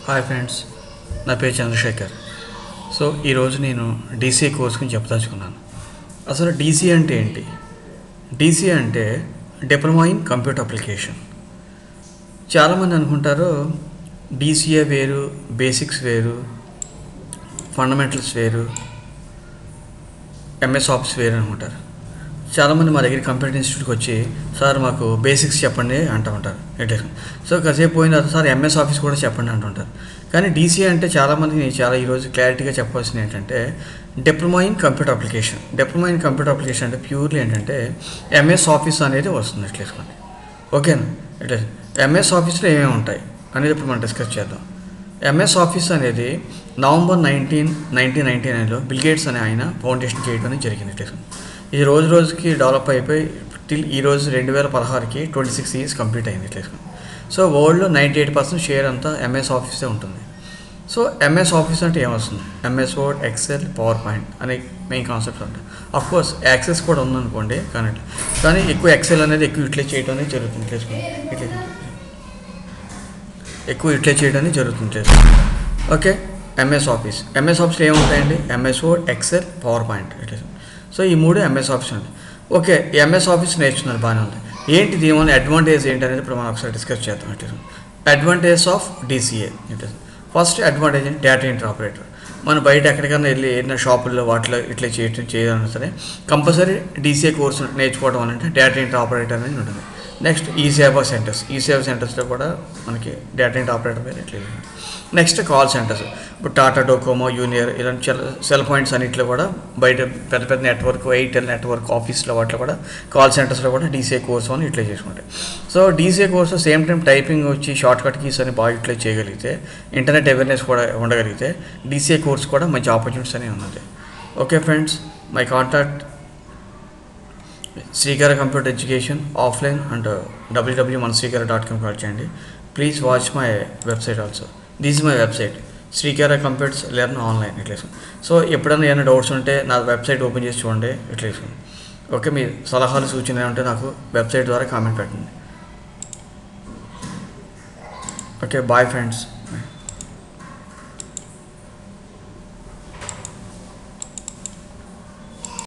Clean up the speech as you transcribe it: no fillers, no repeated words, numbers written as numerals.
Hi friends, నా పేరు Chandrasekhar. So ఈరోజు నేను డీసీఏ కోర్స్ గురించి చెప్పదలుచుకున్నాను. అసలు డీసీఏ అంటే ఏంటి? డీసీఏ అంటే డిప్లొమా ఇన్ కంప్యూటర్ అప్లికేషన్. చాలామంది అనుకుంటారు డీసీఏ వేరు, బేసిక్స్ వేరు, ఫండమెంటల్స్ వేరు, ఎంఎస్ ఆఫీస్ వేరు అనుకుంటారు. చాలామంది మా దగ్గర కంప్యూటర్ ఇన్స్టిట్యూట్కి వచ్చి సార్ మాకు బేసిక్స్ చెప్పండి అంటూ ఉంటారు. సో కాసేపు పోయిన తర్వాత సార్ ఎంఎస్ ఆఫీస్ కూడా చెప్పండి అంటుంటారు. కానీ డీసీఏ అంటే చాలామంది ఈరోజు క్లారిటీగా చెప్పాల్సింది ఏంటంటే diploma in computer application. Diploma in computer application అంటే ప్యూర్లీ ఏంటంటే ఎంఎస్ ఆఫీస్ అనేది వస్తుంది. ఇట్లేసుకోండి, ఓకేనా? ఇట్లా ఎంఎస్ ఆఫీస్లో ఏమేమి ఉంటాయి అనేది ఇప్పుడు మనం డిస్కస్ చేద్దాం. ఎంఎస్ ఆఫీస్ అనేది నవంబర్ 1999లో బిల్ గేట్స్ అనే ఆయన ఫౌండేషన్ చేయడం అనేది జరిగింది. ఇట్లేసుకోండి, ఇది రోజు రోజుకి డెవలప్ అయిపోయి టిల్ ఈరోజు 2016కి 26 ఇయర్స్ కంప్లీట్ అయింది. ఇట్లేసుకోండి. సో వరల్డ్లో 98% షేర్ అంతా ఎంఎస్ ఆఫీసే ఉంటుంది. సో ఎంఎస్ ఆఫీస్ అంటే ఏమొస్తుంది? MS word, XL, power point అనే మెయిన్ కాన్సెప్ట్స్ ఉంటాయి. అఫ్కోర్స్ యాక్సెస్ కూడా ఉందనుకోండి, కానీ ఎక్కువ ఎక్సెల్ అనేది ఎక్కువ యూటిలైజ్ చేయడం అనేది జరుగుతుంది. ఎక్కువ యూటిలైజ్ చేయడం అనేది జరుగుతుంది. ఓకే, ఎంఎస్ ఆఫీస్లో ఏముంటాయండి? MS word, XL, power point. So ఈ మూడు ఎంఎస్ ఆఫీస్ ఉంది. ఓకే, ఎంఎస్ ఆఫీస్ నేర్చుకున్నారు, బాగానే ఉంది. ఏంటిది ఏమైనా అడ్వాంటేజ్ ఏంటి అనేది ఇప్పుడు మనం ఒకసారి డిస్కస్ చేద్దాం. Advantage of DCA. First advantage అంటే డేటా ఎంట్రీ ఆపరేటర్. మనం బయట ఎక్కడికైనా వెళ్ళి ఏదైనా షాపుల్లో వాటిలో ఇట్లా చేయాలన్నా సరే కంపల్సరీ డీసీఏ కోర్సు నేర్చుకోవడం అంటే డేటా ఎంట్రీ ఆపరేటర్ అనేది ఉంటుంది. నెక్స్ట్ ఈ సేవా సెంటర్స్లో కూడా మనకి డేటా ఎంట్రీ ఆపరేటర్ మీద ఇట్లా. నెక్స్ట్ కాల్ సెంటర్స్, ఇప్పుడు టాటా డోకోమో, యూనియర్ ఇలాంటి సెల్ పాయింట్స్ అన్నింటిలో కూడా బయట పెద్ద పెద్ద నెట్వర్క్, ఎయిర్టెల్ నెట్వర్క్ ఆఫీస్లో వాటిలో కూడా కాల్ సెంటర్స్లో కూడా డీసీఏ కోర్సు అని యూటిలైజ్ చేసుకుంటాయి. So DCA course same time typing వచ్చి షార్ట్ కట్ కీస్ అని బాగా యూటిలైజ్ చేయగలిగితే, ఇంటర్నెట్ అవేర్నెస్ కూడా ఉండగలిగితే డీసీఏ కోర్స్ కూడా మంచి ఆపర్చునిటీస్ అనేవి ఉన్నది. Okay friends, my contact Srikara computer education offline and www.manasrikara.com call చేయండి. Please watch my website also. This is my website Srikara computers learn online. So ఎప్పుడైనా ఏమైనా డౌట్స్ ఉంటే నా వెబ్సైట్ ఓపెన్ చేసి చూడండి. ఓకే, మీ సలహాలు సూచనలు ఉంటే నాకు వెబ్సైట్ ద్వారా కామెంట్ పెట్టండి. Okay, bye friends.